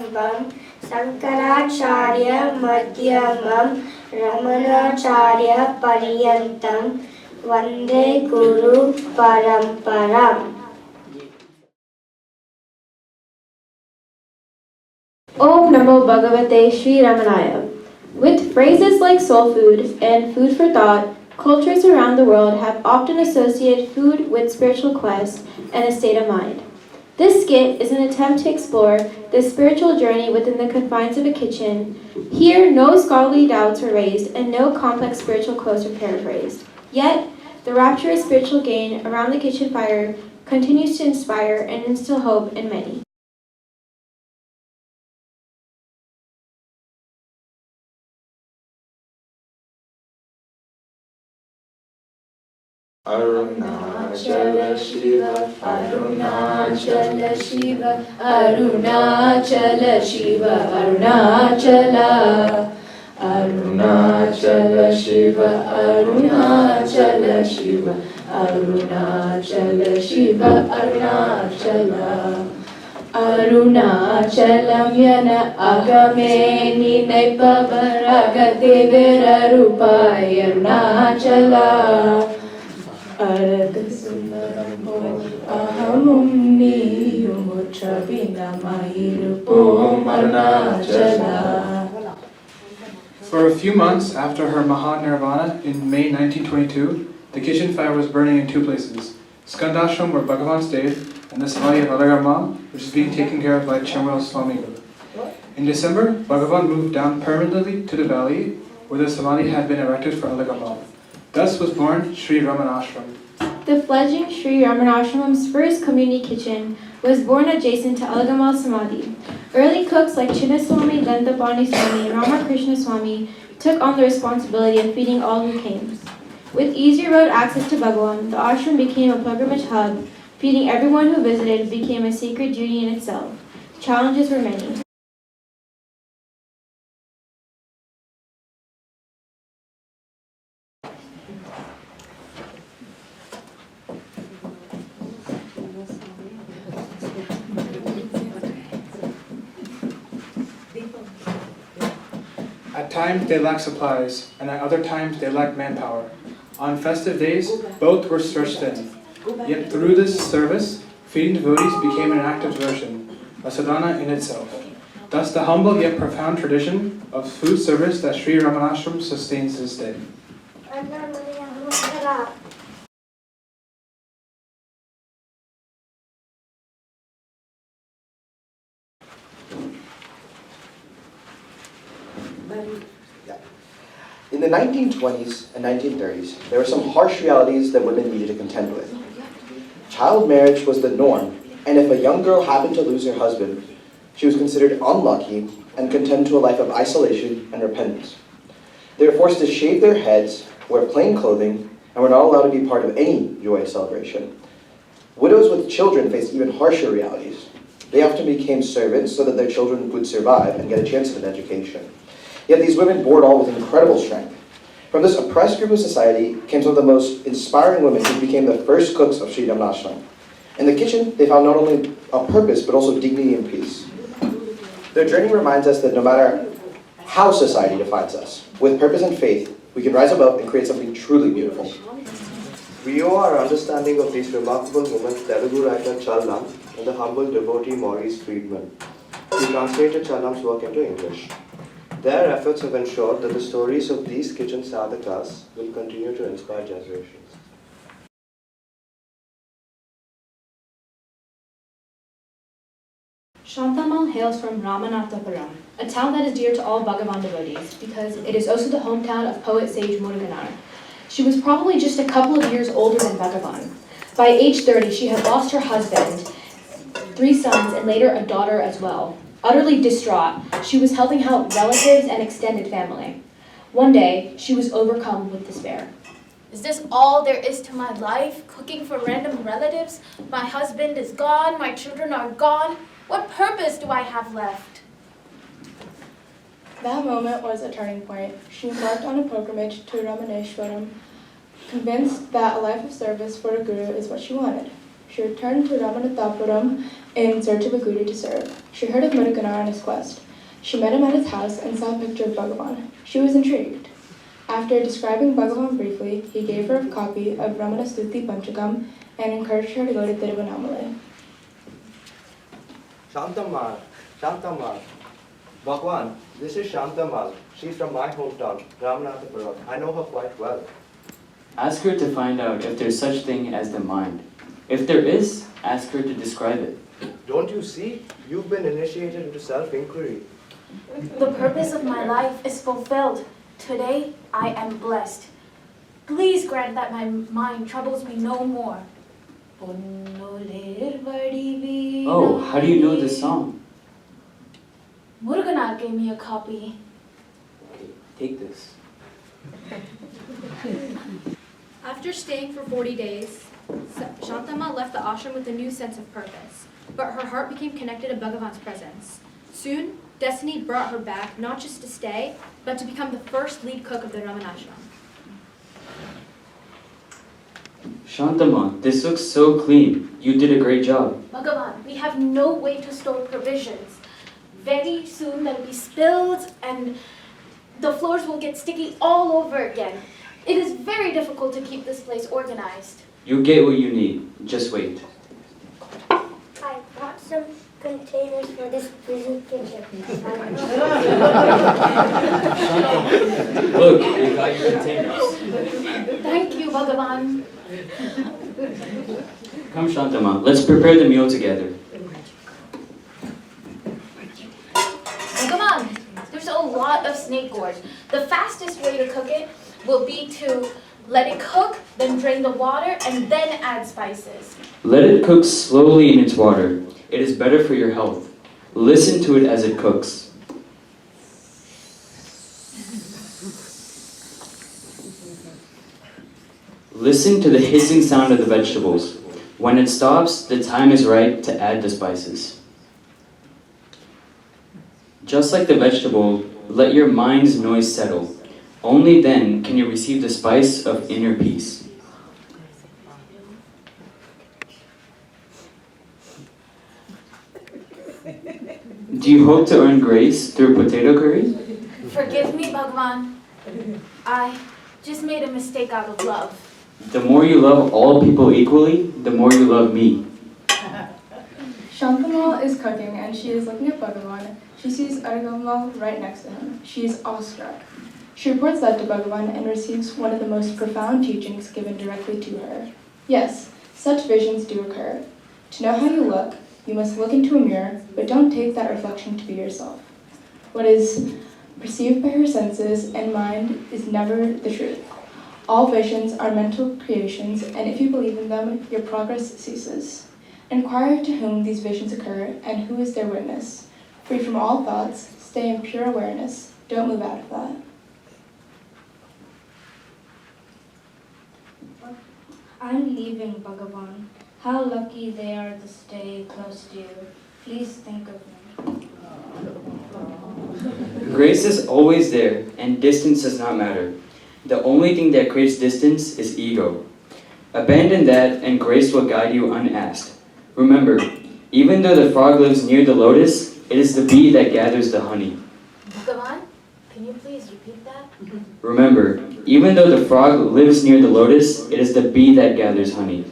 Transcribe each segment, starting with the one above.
Sankaracharya Madhyamam Ramanacharya Paryantam Vande Guru Paramparam. Om Namo Bhagavate Sri Ramanaya. With phrases like soul food and food for thought, cultures around the world have often associated food with spiritual quest and a state of mind. This skit is an attempt to explore the spiritual journey within the confines of a kitchen. Here, no scholarly doubts are raised and no complex spiritual quotes are paraphrased. Yet, the rapturous spiritual gain around the kitchen fire continues to inspire and instill hope in many. Arunachala Shiva, Arunachala Shiva, Arunachala Shiva, Arunachala. Arunachala Shiva, Arunachala Shiva, Arunachala Shiva, Arunachala. Arunachalam yana agame ninaipavar agadevera rupai Arunachala. Aragasundaram ahamum niyumuchabina mahirupom Arunachala. For a few months after her Mahanirvana in May 1922, the kitchen fire was burning in two places, Skandashram where Bhagavan stayed, and the Samadhi of Alagarma, which is being taken care of by Chamral Swamigal. In December, Bhagavan moved down permanently to the valley where the Samadhi had been erected for Alagarma. Thus was born Sri Ramanashram. The fledgling Sri Ramanashram's first community kitchen was born adjacent to Alagamal Samadhi. Early cooks like Chinnaswamy, Lentapani Swami, and Ramakrishna Swami took on the responsibility of feeding all who came. With easy road access to Bhagavan, the ashram became a pilgrimage hub. Feeding everyone who visited became a sacred duty in itself. Challenges were many. At times they lacked supplies, and at other times they lacked manpower. On festive days, both were stretched thin. Yet through this service, feeding devotees became an act of devotion, a sadhana in itself. Thus the humble yet profound tradition of food service that Sri Ramanashram sustains this day. In the 1920s and 1930s, there were some harsh realities that women needed to contend with. Child marriage was the norm, and if a young girl happened to lose her husband, she was considered unlucky and condemned to a life of isolation and repentance. They were forced to shave their heads, wear plain clothing, and were not allowed to be part of any joyous celebration. Widows with children faced even harsher realities. They often became servants so that their children would survive and get a chance at an education. Yet these women bore it all with incredible strength. From this oppressed group of society came some of the most inspiring women who became the first cooks of Sri Ramanashram. In the kitchen, they found not only a purpose, but also dignity and peace. Their journey reminds us that no matter how society defines us, with purpose and faith, we can rise above and create something truly beautiful. We owe our understanding of these remarkable women to Telugu writer Challam and the humble devotee Maurice Friedman, who translated Challam's work into English. Their efforts have ensured that the stories of these kitchen sadhakas will continue to inspire generations. Shantamal hails from Ramanathapuram, a town that is dear to all Bhagavan devotees because it is also the hometown of poet sage Muruganar. She was probably just a couple of years older than Bhagavan. By age 30, she had lost her husband, 3 sons, and later a daughter as well. Utterly distraught, she was helping out relatives and extended family. One day, she was overcome with despair. Is this all there is to my life? Cooking for random relatives? My husband is gone, my children are gone. What purpose do I have left? That moment was a turning point. She embarked on a pilgrimage to Ramaneshwaram, convinced that a life of service for the Guru is what she wanted. She returned to Ramanathapuram in search of a guru to serve. She heard of Muruganar on his quest. She met him at his house and saw a picture of Bhagavan. She was intrigued. After describing Bhagavan briefly, he gave her a copy of Ramana Stuti Panchakam and encouraged her to go to Tiruvannamalai. Shantamal, Shantamal. Bhagwan, this is Shantamal. She's from my hometown, Ramanathapuram. I know her quite well. Ask her to find out if there's such thing as the mind. If there is, ask her to describe it. Don't you see? You've been initiated into self-inquiry. The purpose of my life is fulfilled. Today, I am blessed. Please grant that my mind troubles me no more. Oh, how do you know this song? Muruganar gave me a copy. Okay, take this. After staying for 40 days, Shantama left the ashram with a new sense of purpose, but her heart became connected to Bhagavan's presence. Soon, destiny brought her back, not just to stay, but to become the first lead cook of the Ramanashram. Shantama, this looks so clean. You did a great job. Bhagavan, we have no way to store provisions. Very soon there'll be spills and the floors will get sticky all over again. It is very difficult to keep this place organized. You'll get what you need. Just wait. I brought some containers for this busy kitchen. Look, you got your containers. Thank you, Bhagavan. Come, Shantama, let's prepare the meal together. Bhagavan, there's a lot of snake gourd. The fastest way to cook it will be to let it cook, then drain the water, and then add spices. Let it cook slowly in its water. It is better for your health. Listen to it as it cooks. Listen to the hissing sound of the vegetables. When it stops, the time is right to add the spices. Just like the vegetable, let your mind's noise settle. Only then can you receive the spice of inner peace. Do you hope to earn grace through potato curry? Forgive me, Bhagavan. I just made a mistake out of love. The more you love all people equally, the more you love me. Shantamal is cooking and she is looking at Bhagavan. She sees Aragamal right next to him. She is awestruck. She reports that to Bhagavan and receives one of the most profound teachings given directly to her. Yes, such visions do occur. To know how you look, you must look into a mirror, but don't take that reflection to be yourself. What is perceived by your senses and mind is never the truth. All visions are mental creations, and if you believe in them, your progress ceases. Inquire to whom these visions occur and who is their witness. Free from all thoughts, stay in pure awareness. Don't move out of that. I'm leaving, Bhagavan. How lucky they are to stay close to you. Please think of me. Grace is always there, and distance does not matter. The only thing that creates distance is ego. Abandon that, and grace will guide you unasked. Remember, even though the frog lives near the lotus, it is the bee that gathers the honey. Bhagavan, can you please repeat that? Remember, even though the frog lives near the lotus, it is the bee that gathers honey.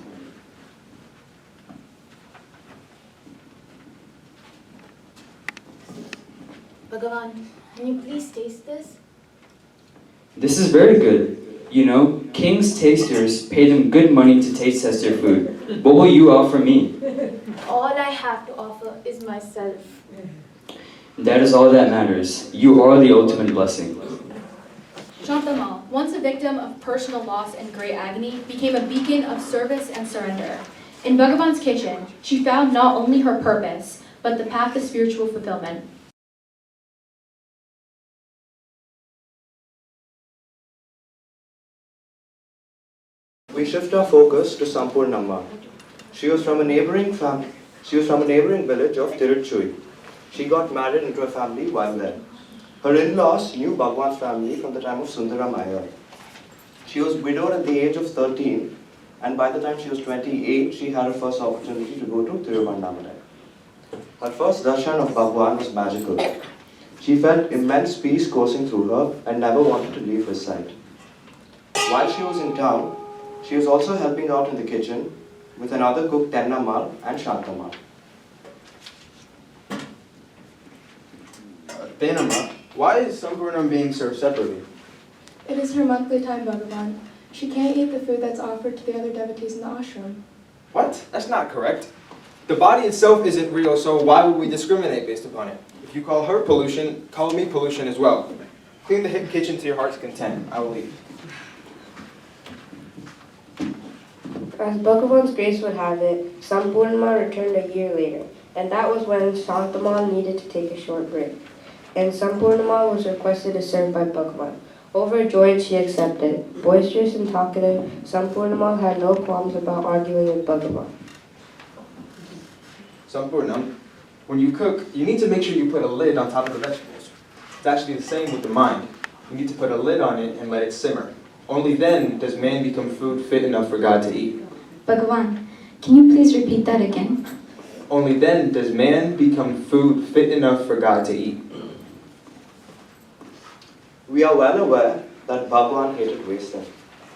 Bhagavan, can you please taste this? This is very good. You know, king's tasters pay them good money to taste test their food. What will you offer me? All I have to offer is myself. That is all that matters. You are the ultimate blessing. Shantamal, once a victim of personal loss and great agony, became a beacon of service and surrender. In Bhagavan's kitchen, she found not only her purpose, but the path to spiritual fulfillment. We shift our focus to Sampurnamma. She was from a neighboring village of Tiruchui. She got married into a family while there. Her in-laws knew Bhagwan's family from the time of Sundaram Iyer. She was widowed at the age of 13, and by the time she was 28, she had her first opportunity to go to Tiruvannamalai. Her first darshan of Bhagwan was magical. She felt immense peace coursing through her and never wanted to leave his side. While she was in town, she was also helping out in the kitchen with another cook, Tennamal and Shantamal. Tenama, why is Sampurnam being served separately? It is her monthly time, Bhagavan. She can't eat the food that's offered to the other devotees in the ashram. What? That's not correct. The body itself isn't real, so why would we discriminate based upon it? If you call her pollution, call me pollution as well. Clean the hidden kitchen to your heart's content. I will leave. As Bhagavan's grace would have it, Sampurnama returned a year later, and that was when Shantamal needed to take a short break. And Sampurnama was requested to serve by Bhagavan. Overjoyed, she accepted. Boisterous and talkative, Sampurnama had no qualms about arguing with Bhagavan. Sampurnam, when you cook, you need to make sure you put a lid on top of the vegetables. It's actually the same with the mind. You need to put a lid on it and let it simmer. Only then does man become food fit enough for God to eat. Bhagavan, can you please repeat that again? Only then does man become food fit enough for God to eat. We are well aware that Bhagwan hated wasting.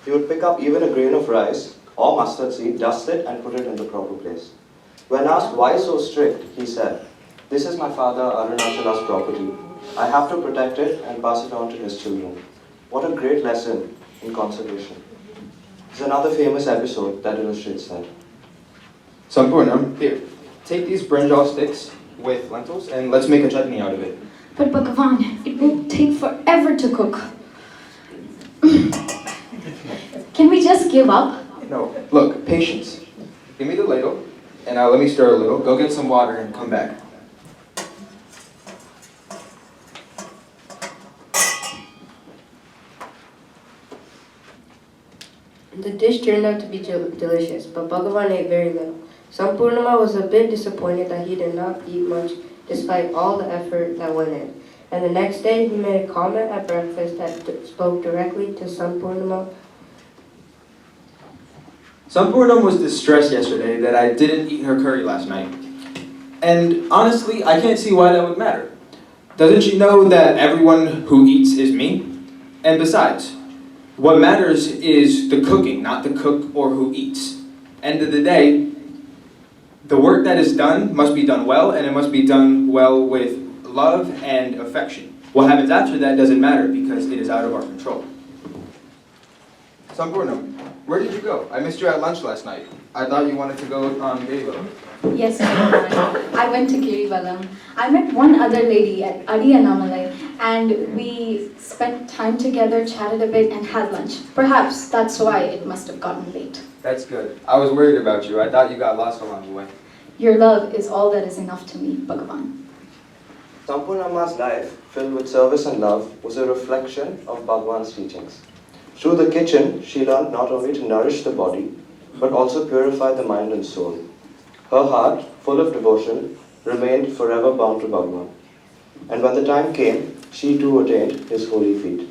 He would pick up even a grain of rice or mustard seed, dust it and put it in the proper place. When asked why so strict, he said, "This is my father Arunachala's property. I have to protect it and pass it on to his children." What a great lesson in conservation. It's another famous episode that illustrates that. Sampurnam, here, take these brinjal sticks with lentils and let's make a chutney out of it. But Bhagavan, it will take forever to cook. Can we just give up? No, look, patience. Give me the ladle, and let me stir a little. Go get some water and come back. The dish turned out to be delicious, but Bhagavan ate very little. Sampurnama was a bit disappointed that he did not eat much despite all the effort that went in. And the next day he made a comment at breakfast that spoke directly to Sampurnama. Sampurnam was distressed yesterday that I didn't eat her curry last night. And honestly, I can't see why that would matter. Doesn't she know that everyone who eats is me? And besides, what matters is the cooking, not the cook or who eats. End of the day, the work that is done must be done well, and it must be done well with love and affection. What happens after that doesn't matter because it is out of our control. Sampurnam, where did you go? I missed you at lunch last night. I thought you wanted to go on Girivalam. Yes, Bhagavan. I went to Girivalam. I met one other lady at Adi Annamalai, and we spent time together, chatted a bit, and had lunch. Perhaps that's why it must have gotten late. That's good. I was worried about you. I thought you got lost along the way. Your love is all that is enough to me, Bhagavan. Sampurnama's life, filled with service and love, was a reflection of Bhagwan's teachings. Through the kitchen, she learned not only to nourish the body, but also purify the mind and soul. Her heart, full of devotion, remained forever bound to Bhagwan. And when the time came, she too attained his holy feet.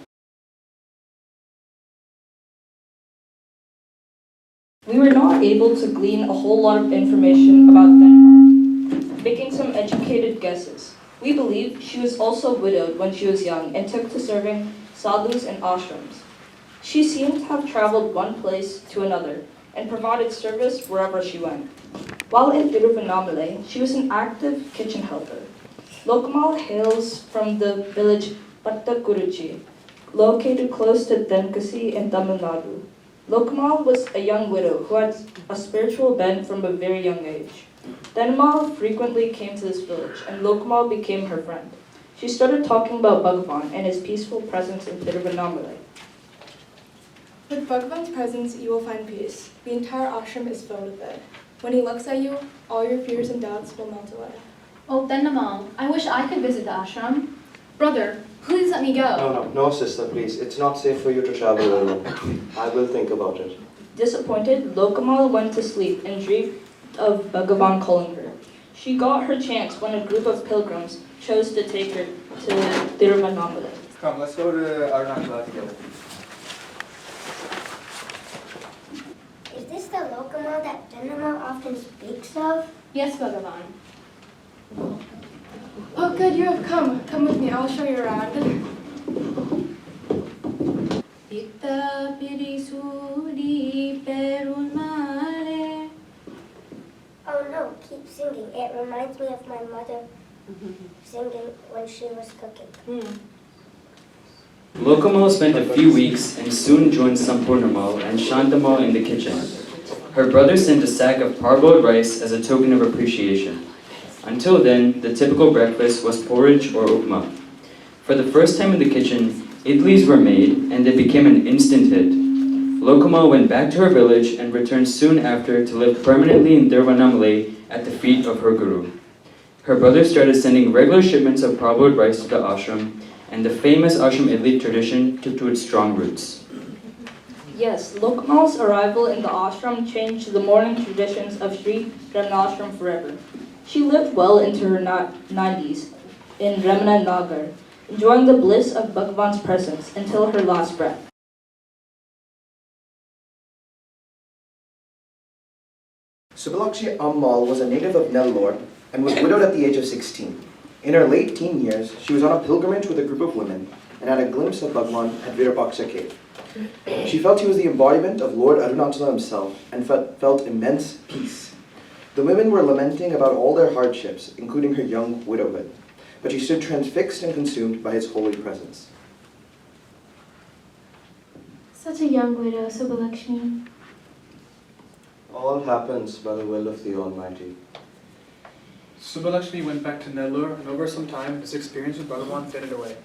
We were not able to glean a whole lot of information about Dec, making some educated guesses. We believe she was also widowed when she was young and took to serving sadhus and ashrams. She seemed to have traveled one place to another and provided service wherever she went. While in Tiruvannamalai, she was an active kitchen helper. Lokamal hails from the village Pattakuruchi, located close to Tenkasi in Tamil Nadu. Lokamal was a young widow who had a spiritual bent from a very young age. Tenamal frequently came to this village, and Lokamal became her friend. She started talking about Bhagavan and his peaceful presence in Tiruvannamalai. With Bhagavan's presence, you will find peace. The entire ashram is filled with it. When he looks at you, all your fears and doubts will melt away. Oh, Tennamal, I wish I could visit the ashram. Brother, please let me go. No, sister, please. It's not safe for you to travel alone. I will think about it. Disappointed, Lokamal went to sleep and dreamed of Bhagavan calling her. She got her chance when a group of pilgrims chose to take her to Tiruvannamalai. Come, let's go to Arunachala together. Is this the Lokamal that Tennamal often speaks of? Yes, Bhagavan. Oh, good, you have come. Come with me, I'll show you around. Oh no, keep singing. It reminds me of my mother singing when she was cooking. Lokamal spent a few weeks and soon joined Sampurnamal and Shantamal in the kitchen. Her brother sent a sack of parboiled rice as a token of appreciation. Until then, the typical breakfast was porridge or upma. For the first time in the kitchen, idlis were made and they became an instant hit. Lokamal went back to her village and returned soon after to live permanently in Tiruvannamalai at the feet of her guru. Her brother started sending regular shipments of parboiled rice to the ashram, and the famous ashram idli tradition took to its strong roots. Yes, Lokamal's arrival in the ashram changed the morning traditions of Sri Ramanashram forever. She lived well into her 90s in Ramana Nagar, enjoying the bliss of Bhagavan's presence until her last breath. Subbalakshmi Ammal was a native of Nellore and was widowed at the age of 16. In her late teen years, she was on a pilgrimage with a group of women and had a glimpse of Bhagwan at Virupaksha cave. She felt he was the embodiment of Lord Arunachala himself and felt immense peace. The women were lamenting about all their hardships, including her young widowhood, but she stood transfixed and consumed by his holy presence. Such a young widow, Subbalakshmi. All happens by the will of the Almighty. Subbalakshmi went back to Nellore, and over some time, this experience with Bhagavan faded away.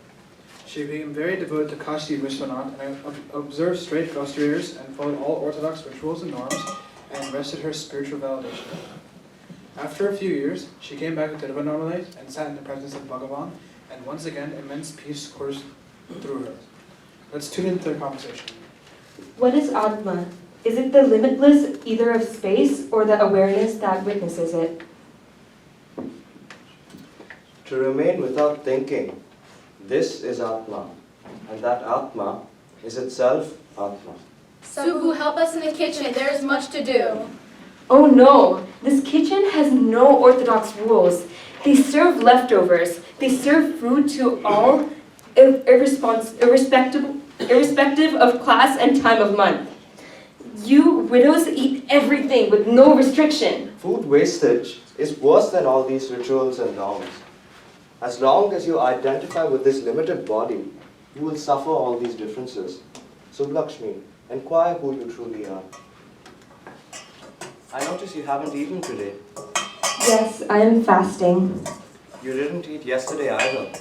She became very devoted to Kashi Vishwanath and observed straight austerities and followed all orthodox rituals and norms and rested her spiritual validation. After a few years, she came back to Tiruvannamalai and sat in the presence of Bhagavan, and once again, immense peace coursed through her. Let's tune into their conversation. What is Atma? Is it the limitless either of space or the awareness that witnesses it? To remain without thinking, this is Atma, and that Atma is itself Atma. Subbu, help us in the kitchen. There is much to do. Oh no! This kitchen has no orthodox rules. They serve leftovers. They serve food to all, irrespective of class and time of month. You widows eat everything with no restriction. Food wastage is worse than all these rituals and norms. As long as you identify with this limited body, you will suffer all these differences. Subbalakshmi, inquire who you truly are. I notice you haven't eaten today. Yes, I am fasting. You didn't eat yesterday either.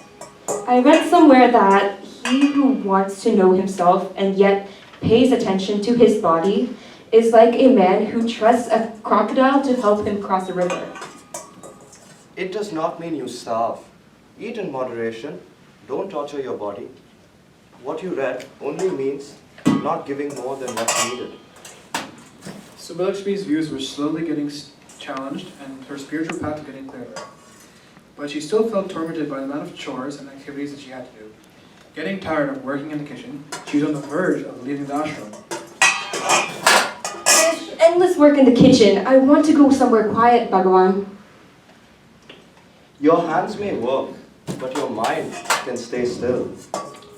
I read somewhere that he who wants to know himself and yet pays attention to his body is like a man who trusts a crocodile to help him cross a river. It does not mean you starve. Eat in moderation. Don't torture your body. What you read only means not giving more than what's needed. Subbalakshmi's views were slowly getting challenged and her spiritual path was getting clearer. But she still felt tormented by the amount of chores and activities that she had to do. Getting tired of working in the kitchen, she was on the verge of leaving the ashram. There's endless work in the kitchen. I want to go somewhere quiet, Bhagavan. Your hands may work, but your mind can stay still.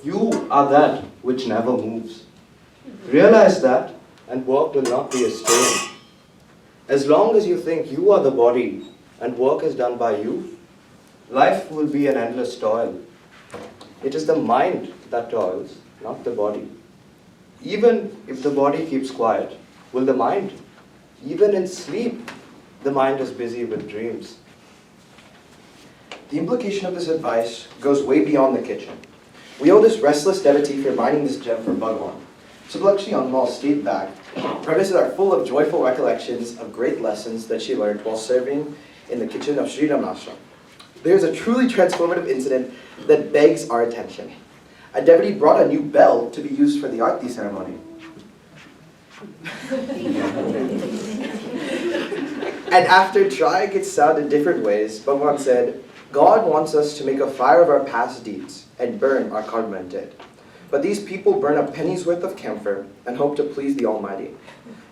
You are that which never moves. Realize that, and work will not be a strain. As long as you think you are the body and work is done by you, life will be an endless toil. It is the mind that toils, not the body. Even if the body keeps quiet, will the mind? Even in sleep, the mind is busy with dreams. The implication of this advice goes way beyond the kitchen. We owe this restless devotee for mining this gem for Bhagavan. Subbalakshmi Ammal stayed back. Premises are full of joyful recollections of great lessons that she learned while serving in the kitchen of Sri Ramanashram. There is a truly transformative incident that begs our attention. A devotee brought a new bell to be used for the Aarti ceremony. And after trying its sound in different ways, Bhagavan said, God wants us to make a fire of our past deeds and burn our karma dead. But these people burn a penny's worth of camphor and hope to please the Almighty.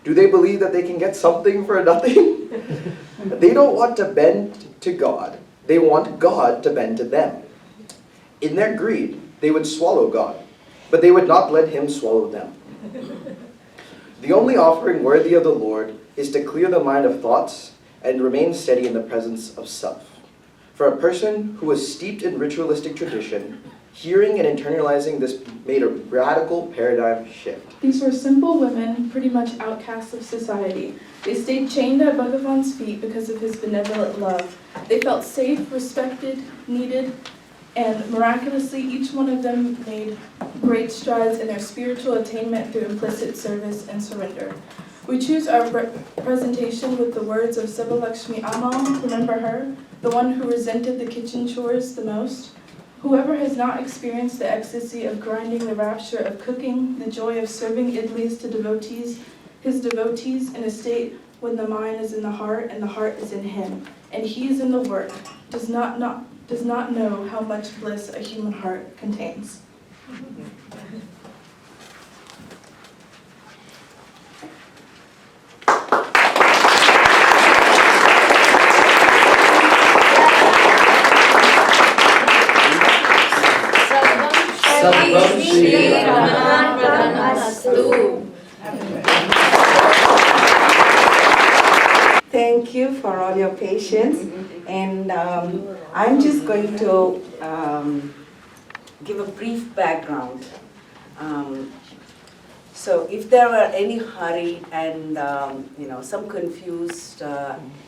Do they believe that they can get something for nothing? They don't want to bend to God. They want God to bend to them. In their greed, they would swallow God, but they would not let him swallow them. The only offering worthy of the Lord is to clear the mind of thoughts and remain steady in the presence of self. For a person who was steeped in ritualistic tradition, hearing and internalizing this made a radical paradigm shift. These were simple women, pretty much outcasts of society. They stayed chained at Bhagavan's feet because of his benevolent love. They felt safe, respected, needed, and miraculously each one of them made great strides in their spiritual attainment through implicit service and surrender. We choose our presentation with the words of Sivalakshmi Amma, remember her, the one who resented the kitchen chores the most. Whoever has not experienced the ecstasy of grinding, the rapture of cooking, the joy of serving idlis to his devotees in a state when the mind is in the heart and the heart is in him, and he is in the work, does not know how much bliss a human heart contains. Thank you for all your patience, and I'm just going to give a brief background. So if there were any hurry and some confused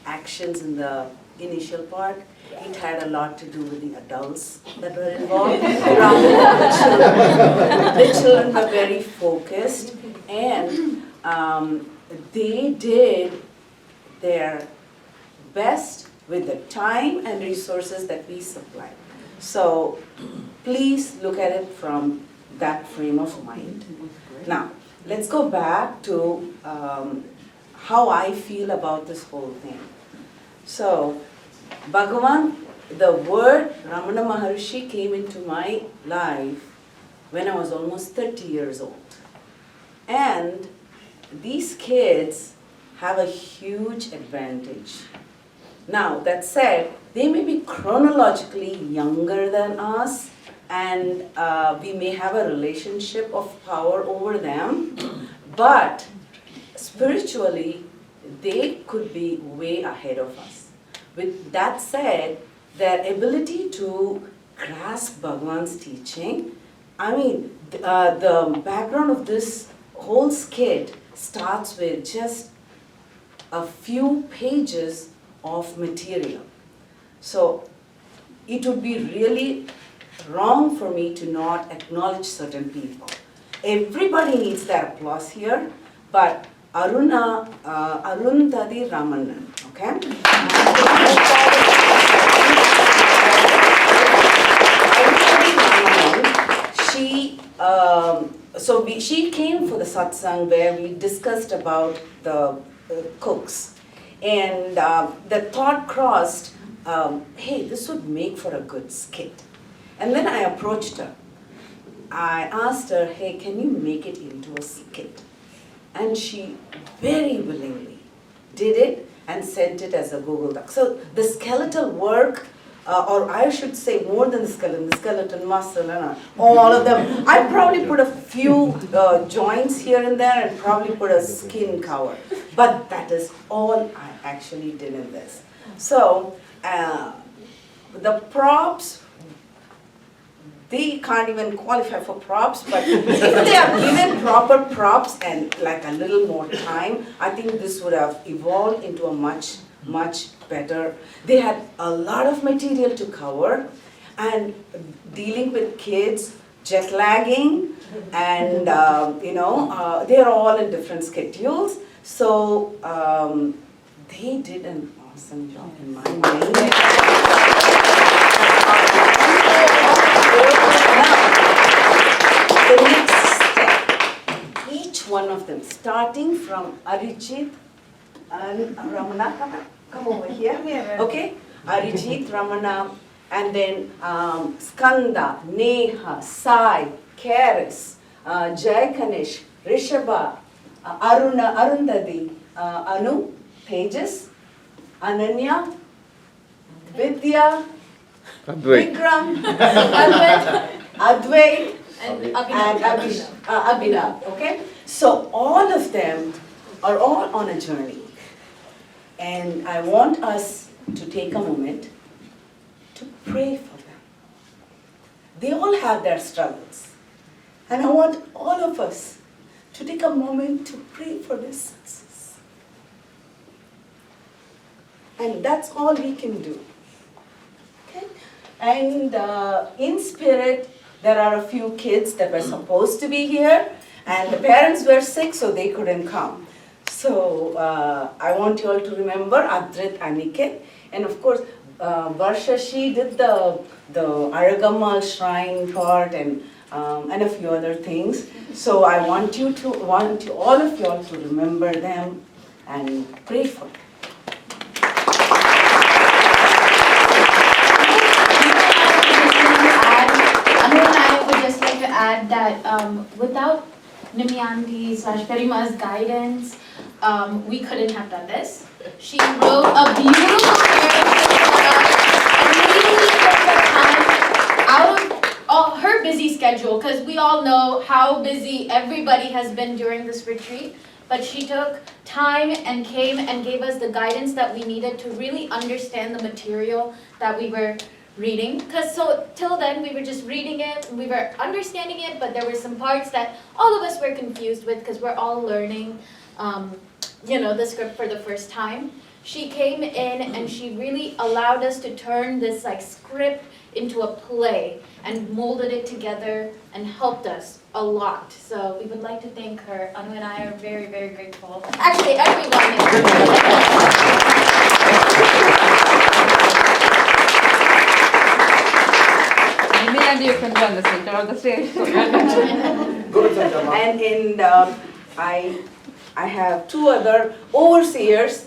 actions in the initial part, it had a lot to do with the adults that were involved rather than the children. The children were very focused, and they did their best with the time and resources that we supply. So please look at it from that frame of mind. Now, let's go back to how I feel about this whole thing. So, Bhagavan, the word Ramana Maharshi came into my life when I was almost 30 years old. And these kids have a huge advantage. Now, that said, they may be chronologically younger than us, and we may have a relationship of power over them, but spiritually, they could be way ahead of us. With that said, their ability to grasp Bhagavan's teaching, the background of this whole skit starts with just a few pages of material. So it would be really wrong for me to not acknowledge certain people. Everybody needs their applause here, but Arundhati Ramanan, okay? She came for the satsang where we discussed about the cooks. And the thought crossed, hey, this would make for a good skit. And then I approached her. I asked her, hey, can you make it into a skit? And she very willingly did it and sent it as a Google Doc. So the skeletal work, or I should say more than the skeleton muscle, and all of them. I probably put a few joints here and there and probably put a skin cover. But that is all I actually did in this. So the props, they can't even qualify for props, but if they are given proper props and like a little more time, I think this would have evolved into a much better. They had a lot of material to cover, and dealing with kids, jet lagging, and they're all in different schedules. So they did an awesome job in my mind. The next step, each one of them, starting from Arijit and Ramana, come over here, okay? Arijit, Ramana, and then Skanda, Neha, Sai, Karis, Jai Kanish, Rishabha, Arundhati, Anu, Tejas, Ananya, Vidya, Advait. Vikram, Advait, and Abhinav, okay? So all of them are all on a journey. And I want us to take a moment to pray for them. They all have their struggles. And I want all of us to take a moment to pray for their success. And that's all we can do. Okay? And in spirit, there are a few kids that were supposed to be here, and the parents were sick, so they couldn't come. So I want you all to remember Adrit and Niket. And of course, Varsha, she did the Aragammal shrine part and a few other things. So I want all of you all to remember them and pray for them. I would just like to add that without Nimianti/Perima's guidance, we couldn't have done this. She wrote a beautiful narrative for us and really took the time out of all her busy schedule, because we all know how busy everybody has been during this retreat. But she took time and came and gave us the guidance that we needed to really understand the material that we were reading. Because so till then we were just reading it, we were understanding it, but there were some parts that all of us were confused with because we're all learning the script for the first time. She came in and she really allowed us to turn this script into a play and molded it together and helped us a lot. So we would like to thank her. Anu and I are very, very grateful. Actually, everyone is. And you can be on the center of the stage. And I have two other overseers.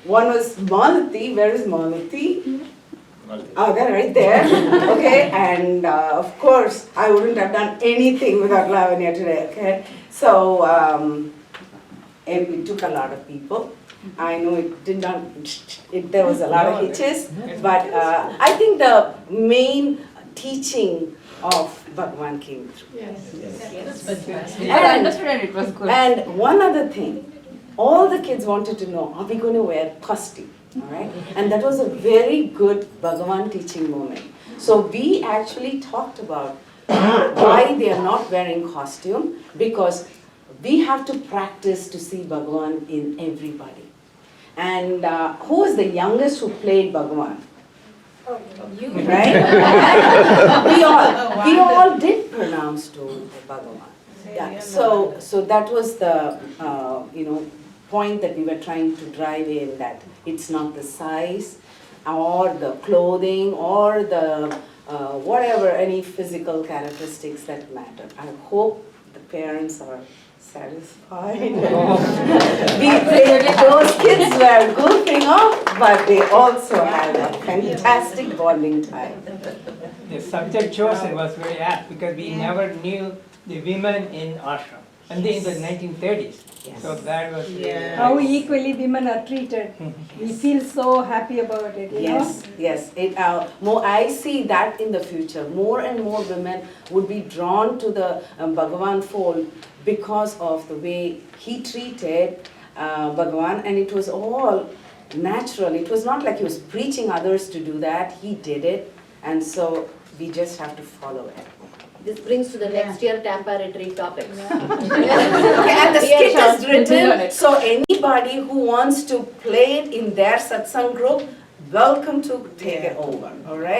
One was Malati. Where is Malati? Oh, they're right there. Okay, and of course, I wouldn't have done anything without Lavanya today. Okay, so it took a lot of people. I know it did not. There was a lot of hitches, but I think the main teaching of Bhagavan came through. Yes. I understood and it was good. And one other thing, all the kids wanted to know, are we going to wear costume? All right? And that was a very good Bhagavan teaching moment. So we actually talked about why they are not wearing costume, because we have to practice to see Bhagavan in everybody. And who was the youngest who played Bhagavan? You, right? we all did pranams to Bhagavan. Yeah. So that was the point that we were trying to drive in, that it's not the size or the clothing or the whatever, any physical characteristics that matter. I hope the parents are satisfied. Those kids were goofing off, but they also had a fantastic bonding time. The subject chosen was very apt because we never knew the women in ashram until in the 1930s. Yes. So that was how equally women are treated. We feel so happy about it. You know? Yes. I see that in the future. More and more women would be drawn to the Bhagavan fold because of the way he treated Bhagavan, and it was all natural. It was not like he was preaching others to do that. He did it, and so we just have to follow it. This brings to the next year Tampa retreat topics. Okay, and the skit is written, so anybody who wants to play it in their satsang group, welcome to take it over, all right?